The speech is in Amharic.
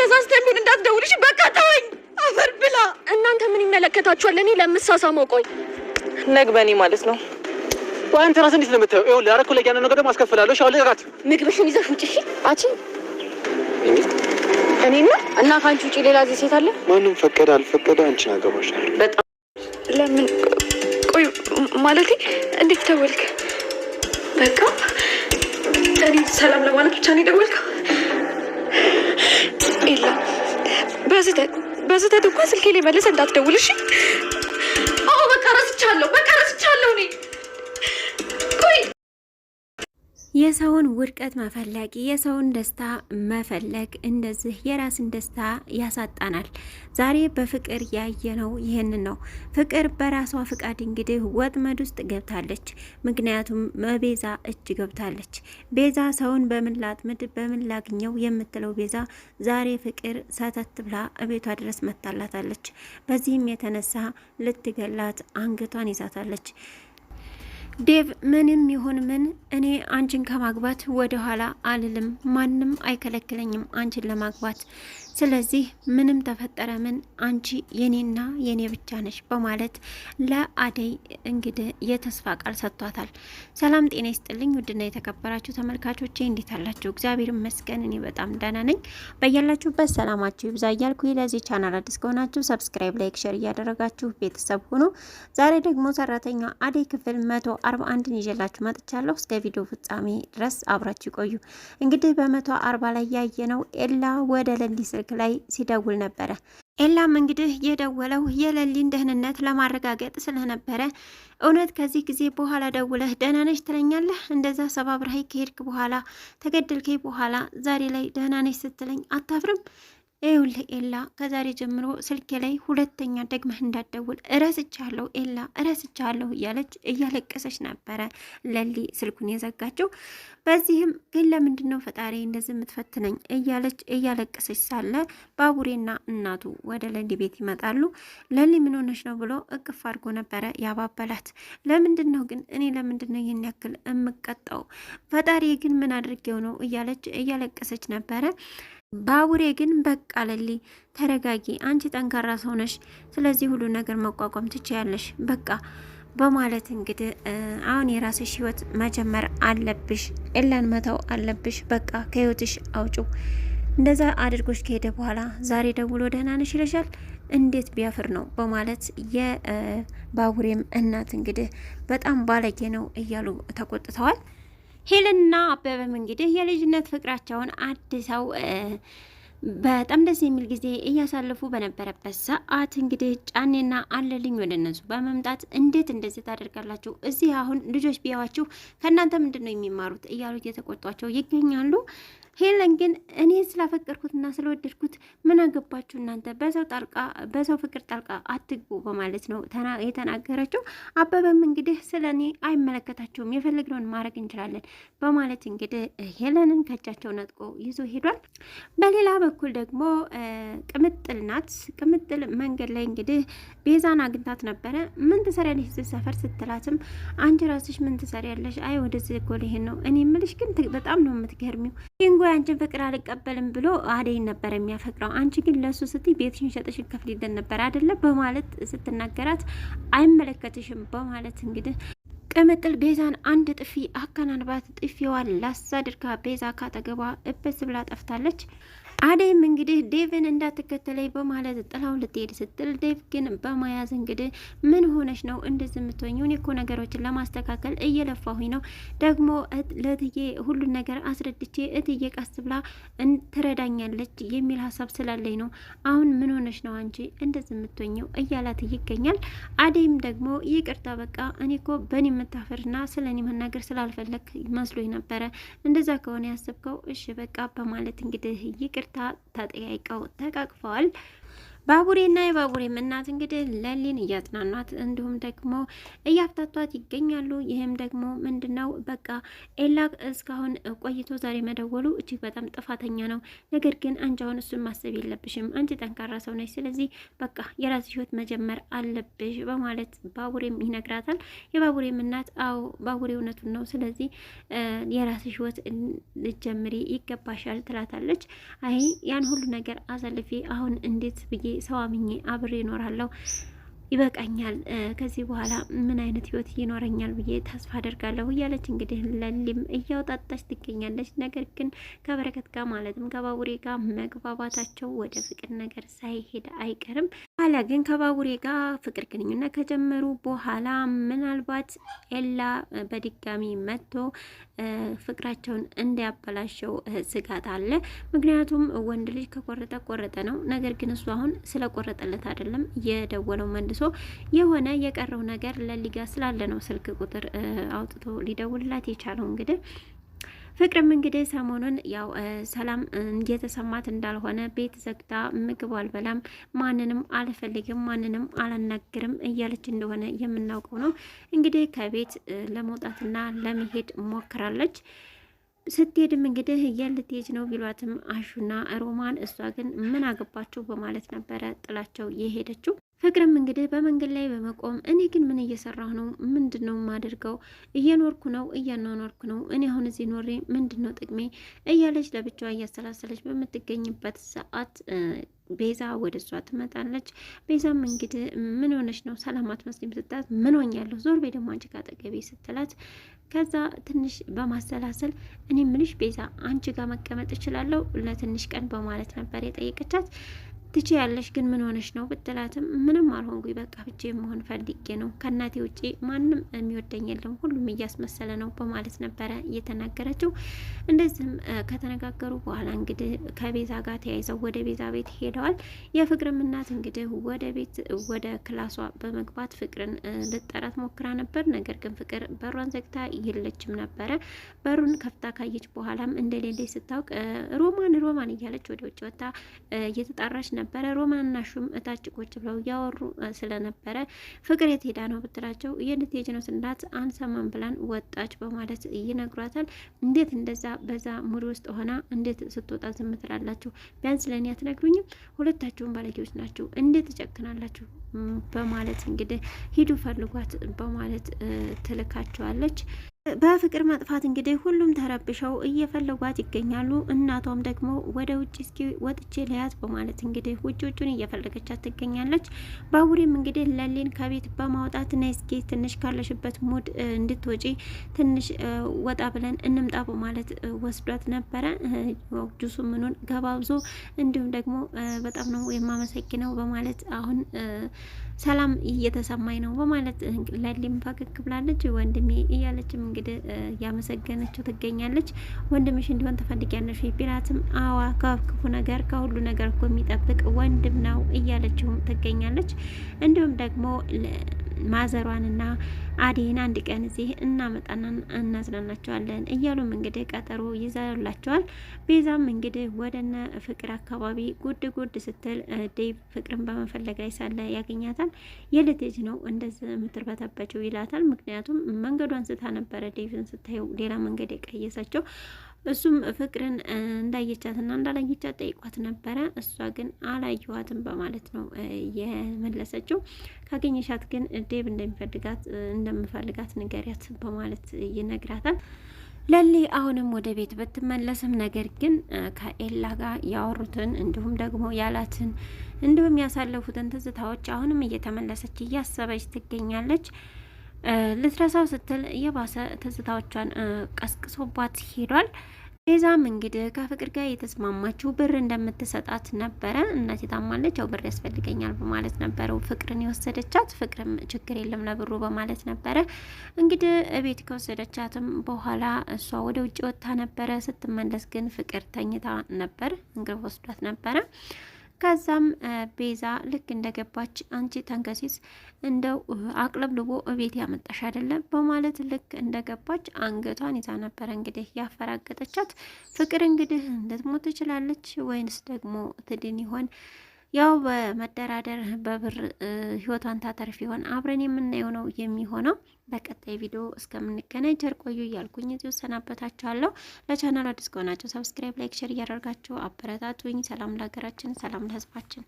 ተሳስተህ ምን እንዳትደውልሽ በቃ ተወኝ። አፈር ብላ። እናንተ ምን ይመለከታችኋል? እኔ ለምሳሳመው ቆይ ነግበኔ ማለት ነው። ወይ አንተ ራስህ እንዴት ነው የምታየው? ይኸውልህ ያረኩ ላይ ያንን ነገር ደግሞ አስከፍላለሁ። እሺ አሁን ልቀቃት። ምግብሽን ይዘሽ ውጪ። እሺ አቺ እኔና እና ካንቺ ውጪ ሌላ ሴት አለ? ማንም ፈቀደ አልፈቀደ አንቺን አገባሻለሁ። በጣም ለምን ቆይ ማለቴ እንዴት ደወልክ? በቃ እኔ ሰላም ለማለት ብቻ ነው የደወልከው? ኤላ በስህተት እንኳን ስልኬ ላይ መልሰህ እንዳትደውል እሺ? አዎ በቃ ረስቻለሁ እኔ ቆይ የሰውን ውድቀት መፈለግ የሰውን ደስታ መፈለግ እንደዚህ የራስን ደስታ ያሳጣናል። ዛሬ በፍቅር ያየነው ይህንን ነው። ፍቅር በራሷ ፍቃድ እንግዲህ ወጥመድ ውስጥ ገብታለች። ምክንያቱም ቤዛ እጅ ገብታለች። ቤዛ ሰውን በምን ላጥምድ በምን ላግኘው የምትለው ቤዛ ዛሬ ፍቅር ሰተት ብላ እቤቷ ድረስ መታላታለች። በዚህም የተነሳ ልትገላት አንገቷን ይዛታለች። ዴቭ ምንም ይሁን ምን እኔ አንቺን ከማግባት ወደ ኋላ አልልም፣ ማንም አይከለክለኝም አንቺን ለማግባት። ስለዚህ ምንም ተፈጠረ ምን አንቺ የኔና የኔ ብቻ ነሽ በማለት ለአደይ እንግዲህ የተስፋ ቃል ሰጥቷታል። ሰላም ጤና ይስጥልኝ ውድና የተከበራችሁ ተመልካቾቼ እንዴት አላችሁ? እግዚአብሔር ይመስገን እኔ በጣም ደህና ነኝ። በያላችሁበት ሰላማችሁ ይብዛ እያልኩ ለዚህ ቻናል አዲስ ከሆናችሁ ሰብስክራይብ፣ ላይክ፣ ሼር እያደረጋችሁ ቤተሰብ ሁኑ። ዛሬ ደግሞ ሰራተኛ አደይ ክፍል 141ን ይዤላችሁ መጥቻለሁ። እስከ ቪዲዮ ፍጻሜ ድረስ አብራችሁ ይቆዩ። እንግዲህ በ140 ላይ ያየነው ኤላ ወደ ለሊ ስልክ ላይ ሲደውል ነበረ። ኤላም እንግዲህ የደወለው የለሊን ደህንነት ለማረጋገጥ ስለነበረ እውነት ከዚህ ጊዜ በኋላ ደውለህ ደህና ነሽ ትለኛለህ? እንደዛ ሰባብረህ ከሄድክ በኋላ ተገደልከኝ በኋላ ዛሬ ላይ ደህና ነሽ ስትለኝ አታፍርም? ይኸውልህ ኤላ ከዛሬ ጀምሮ ስልኬ ላይ ሁለተኛ ደግመህ እንዳትደውል እረስቻለሁ፣ ኤላ እረስቻለሁ እያለች እያለቀሰች ነበረ ለሊ ስልኩን የዘጋችው። በዚህም ግን ለምንድን ነው ፈጣሪ እንደዚህ የምትፈትነኝ እያለች እያለቀሰች ሳለ ባቡሬና እናቱ ወደ ለሊ ቤት ይመጣሉ። ለሊ ምን ሆነች ነው ብሎ እቅፍ አድርጎ ነበረ ያባበላት። ለምንድን ነው ግን እኔ ለምንድን ነው ይህን ያክል እምቀጣው? ፈጣሪ ግን ምን አድርጌው ነው እያለች እያለቀሰች ነበረ። ባቡሬ ግን በቃ ለሊ ተረጋጊ፣ አንቺ ጠንካራ ሰው ነሽ፣ ስለዚህ ሁሉ ነገር መቋቋም ትችያለሽ በቃ በማለት እንግዲህ አሁን የራስሽ ህይወት መጀመር አለብሽ፣ ኤላን መተው አለብሽ፣ በቃ ከህይወትሽ አውጩ። እንደዛ አድርጎች ከሄደ በኋላ ዛሬ ደውሎ ደህና ነሽ ይለሻል፣ እንዴት ቢያፍር ነው በማለት የባቡሬም እናት እንግዲህ በጣም ባለጌ ነው እያሉ ተቆጥተዋል። ሄለንና አበበም እንግዲህ የልጅነት ፍቅራቸውን አድሰው በጣም ደስ የሚል ጊዜ እያሳለፉ በነበረበት ሰዓት እንግዲህ ጫኔና አለልኝ ወደ እነሱ በመምጣት እንዴት እንደዚህ ታደርጋላችሁ? እዚህ አሁን ልጆች ቢያዋችሁ ከእናንተ ምንድን ነው የሚማሩት? እያሉ እየተቆጧቸው ይገኛሉ። ሄለን ግን እኔ ስላፈቀርኩትና ስለወደድኩት ምን አገባችሁ እናንተ በሰው ፍቅር ጣልቃ አትግቡ በማለት ነው የተናገረችው። አበበም እንግዲህ ስለ እኔ አይመለከታችሁም፣ የፈለግነውን ማድረግ እንችላለን በማለት እንግዲህ ሄለንን ከእጃቸው ነጥቆ ይዞ ሄዷል። በሌላ በኩል ደግሞ ቅምጥል ናት። ቅምጥል መንገድ ላይ እንግዲህ ቤዛን አግኝታት ነበረ። ምን ትሰሪያለሽ እዚህ ሰፈር ስትላትም አንቺ ራስሽ ምን ትሰሪያለሽ? አይ ወደዚህ ጎል ይሄን ነው እኔ የምልሽ ግን በጣም ነው የምትገርሚው። ይንጎ አንቺን ፍቅር አልቀበልም ብሎ አደይን ነበር የሚያፈቅረው። አንቺ ግን ለሱ ስትይ ቤትሽን ሸጠሽን ከፍሊደን ነበር አይደለ? በማለት ስትናገራት አይመለከትሽም በማለት እንግዲህ ቅምጥል ቤዛን አንድ ጥፊ አከናንባት። ጥፊዋን ላሳድርካ ቤዛ ካጠገቧ እበስ ብላ ጠፍታለች። አደይም እንግዲህ ዴቭን እንዳትከተለኝ በማለት ጥላው ልትሄድ ስትል ዴቭ ግን በመያዝ እንግዲህ ምን ሆነሽ ነው እንደዚህ የምትሆኚው? እኔ እኮ ነገሮችን ለማስተካከል እየለፋሁኝ ነው። ደግሞ ለእትዬ ሁሉን ነገር አስረድቼ እትዬ ቀስ ብላ ትረዳኛለች የሚል ሀሳብ ስላለኝ ነው። አሁን ምን ሆነሽ ነው አንቺ እንደዚህ የምትሆኚው? እያላት ይገኛል። አደይም ደግሞ ይቅርታ በቃ እኔ እኮ በእኔ የምታፈርና ስለ እኔ መናገር ስላልፈለግ መስሎኝ ነበረ። እንደዛ ከሆነ ያሰብከው እሺ በቃ በማለት እንግዲህ ይቅር ተጠያይቀው ተቃቅፈዋል። ባቡሬና የባቡሬም እናት እንግዲህ ለሊን እያጽናኗት እንዲሁም ደግሞ እያፍታቷት ይገኛሉ። ይህም ደግሞ ምንድነው በቃ ኤላ እስካሁን ቆይቶ ዛሬ መደወሉ እጅግ በጣም ጥፋተኛ ነው። ነገር ግን አንቺ አሁን እሱን ማሰብ የለብሽም። አንቺ ጠንካራ ሰው ነች። ስለዚህ በቃ የራስሽ ህይወት መጀመር አለብሽ በማለት ባቡሬም ይነግራታል። የባቡሬም እናት አዎ ባቡሬ እውነቱን ነው። ስለዚህ የራስሽ ህይወት ልጀምሪ ይገባሻል ትላታለች። አይ ያን ሁሉ ነገር አሳልፌ አሁን እንዴት ብዬ ሰው አምኜ አብሬ እኖራለሁ? ይበቃኛል። ከዚህ በኋላ ምን አይነት ህይወት ይኖረኛል ብዬ ተስፋ አደርጋለሁ እያለች እንግዲህ ለሊም እያወጣጣች ትገኛለች። ነገር ግን ከበረከት ጋር ማለትም ከባቡሬ ጋር መግባባታቸው ወደ ፍቅር ነገር ሳይሄድ አይቀርም። ኋላ ግን ከባቡሬ ጋር ፍቅር ግንኙነት ከጀመሩ በኋላ ምናልባት ኤላ በድጋሚ መጥቶ ፍቅራቸውን እንዲያበላሸው ስጋት አለ። ምክንያቱም ወንድ ልጅ ከቆረጠ ቆረጠ ነው። ነገር ግን እሱ አሁን ስለቆረጠለት አይደለም የደወለው መልሶ የሆነ የቀረው ነገር ለሊጋ ስላለ ነው ስልክ ቁጥር አውጥቶ ሊደውልላት የቻለው። እንግዲህ ፍቅርም እንግዲህ ሰሞኑን ያው ሰላም እየተሰማት እንዳልሆነ ቤት ዘግታ ምግብ አልበላም፣ ማንንም አልፈልግም፣ ማንንም አላናግርም እያለች እንደሆነ የምናውቀው ነው። እንግዲህ ከቤት ለመውጣትና ለመሄድ ሞክራለች። ስትሄድም እንግዲህ የልትሄጅ ነው ቢሏትም አሹና ሮማን እሷ ግን ምን አገባችሁ በማለት ነበረ ጥላቸው የሄደችው። ፍቅርም እንግዲህ በመንገድ ላይ በመቆም እኔ ግን ምን እየሰራሁ ነው? ምንድን ነው የማደርገው? እየኖርኩ ነው፣ እያኗኗርኩ ነው። እኔ አሁን እዚህ ኖሬ ምንድን ነው ጥቅሜ? እያለች ለብቻዋ እያሰላሰለች በምትገኝበት ሰዓት ቤዛ ወደ እሷ ትመጣለች። ቤዛም እንግዲህ ምን ሆነች ነው ሰላም አትመስሊም ስትላት ምን ሆኛለሁ? ዞር ቤ ደግሞ አንቺ ካጠገቤ ስትላት ከዛ ትንሽ በማሰላሰል እኔ ምንሽ ቤዛ አንቺ ጋር መቀመጥ እችላለሁ ለትንሽ ቀን በማለት ነበር የጠየቀቻት። ትቼ ያለሽ ግን ምን ሆነሽ ነው ብትላትም ምንም አልሆንኩኝ በቃ ብቻ መሆን ፈልጌ ነው ከእናቴ ውጪ ማንም የሚወደኝ የለም ሁሉም እያስመሰለ ነው በማለት ነበረ እየተናገረችው። እንደዚህም ከተነጋገሩ በኋላ እንግዲህ ከቤዛ ጋር ተያይዘው ወደ ቤዛ ቤት ሄደዋል። የፍቅርም እናት እንግዲህ ወደ ቤት ወደ ክላሷ በመግባት ፍቅርን ልጠራት ሞክራ ነበር። ነገር ግን ፍቅር በሯን ዘግታ የለችም ነበረ። በሩን ከፍታ ካየች በኋላም እንደሌለች ስታውቅ ሮማን እያለች ወደ ውጭ ወጣ እየተጣራች ነበረ። ሮማንና ሹም እታች ቁጭ ብለው እያወሩ ስለነበረ ፍቅር የት ሄዳ ነው ብትላቸው የልትሄጅ ነው ስንላት አንሰማም ብላን ወጣች በማለት ይነግሯታል። እንዴት እንደዛ በዛ ሙድ ውስጥ ሆና እንዴት ስትወጣ ዝም ትላላችሁ? ቢያንስ ለእኔ አትነግሩኝም? ሁለታችሁም ባለጌዎች ናችሁ፣ እንዴት ትጨክናላችሁ? በማለት እንግዲህ ሂዱ ፈልጓት በማለት ትልካቸዋለች። በፍቅር መጥፋት እንግዲህ ሁሉም ተረብሸው እየፈለጓት ይገኛሉ። እናቷም ደግሞ ወደ ውጭ እስኪ ወጥቼ ለያት በማለት እንግዲህ ውጭውን እየፈለገቻት ትገኛለች። ባቡሬም እንግዲህ ለሊን ከቤት በማውጣት ና እስኪ ትንሽ ካለሽበት ሙድ እንድትወጪ ትንሽ ወጣ ብለን እንምጣ በማለት ወስዷት ነበረ። ጁሱ ምኑን ገባብዞ እንዲሁም ደግሞ በጣም ነው የማመሰግነው በማለት አሁን ሰላም እየተሰማኝ ነው በማለት ለሊም ፈገግ ብላለች። ወንድሜ እያለችም እንግዲህ ያመሰገነችው ትገኛለች። ወንድምሽ እንዲሆን ትፈልጊያለሽ ቢላትም አዋ ከክፉ ነገር ከሁሉ ነገር እኮ የሚጠብቅ ወንድም ነው እያለችውም ትገኛለች። እንዲሁም ደግሞ ማዘሯንና አዴን አንድ ቀን እዚህ እናመጣና እናዝናናቸዋለን እያሉም እንግዲህ ቀጠሮ ይዘላቸዋል። ቤዛም እንግዲህ ወደነ ፍቅር አካባቢ ጉድ ስትል ዴቭ ፍቅርን በመፈለግ ላይ ሳለ ያገኛታል። የልትሄጂ ነው እንደዚህ የምትርበተበችው ይላታል። ምክንያቱም መንገዷን ስታ ነበረ ዴቭን ስታየው ሌላ መንገድ የቀየሰችው። እሱም ፍቅርን እንዳየቻትና እንዳላየቻት ጠይቋት ነበረ። እሷ ግን አላየዋትም በማለት ነው የመለሰችው። ካገኘሻት ግን ዴቭ እንደምፈልጋት ንገሪያት በማለት ይነግራታል። ለሊ አሁንም ወደ ቤት ብትመለስም ነገር ግን ከኤላ ጋር ያወሩትን እንዲሁም ደግሞ ያላትን እንዲሁም ያሳለፉትን ትዝታዎች አሁንም እየተመለሰች እያሰበች ትገኛለች። ልትረሳው ስትል የባሰ ትዝታዎቿን ቀስቅሶባት ሄዷል። ቤዛም እንግዲህ ከፍቅር ጋር የተስማማችው ብር እንደምትሰጣት ነበረ። እናቴ ታማለች፣ ያው ብር ያስፈልገኛል በማለት ነበረው ፍቅርን የወሰደቻት። ፍቅርም ችግር የለም ለብሩ በማለት ነበረ እንግዲህ ቤት ከወሰደቻትም በኋላ እሷ ወደ ውጭ ወጥታ ነበረ። ስትመለስ ግን ፍቅር ተኝታ ነበር፣ እንቅልፍ ወስዷት ነበረ። ከዛም ቤዛ ልክ እንደገባች አንቺ ተንከሲስ እንደው አቅለብልቦ እቤት ያመጣሽ አይደለም በማለት ልክ እንደገባች አንገቷን ይዛ ነበረ እንግዲህ ያፈራገጠቻት። ፍቅር እንግዲህ እንድትሞት ትችላለች ወይንስ ደግሞ ትድን ይሆን ያው በመደራደር በብር ህይወቷን ታተርፍ ይሆን አብረን የምናየው ነው የሚሆነው። በቀጣይ ቪዲዮ እስከምንገናኝ ቸር ቆዩ እያልኩኝ እዚሁ ሰናበታችኋለሁ። ለቻናሉ አዲስ ከሆናችሁ ሰብስክራይብ፣ ላይክ፣ ሼር እያደረጋችሁ አበረታቱኝ። ሰላም ለሀገራችን፣ ሰላም ለህዝባችን።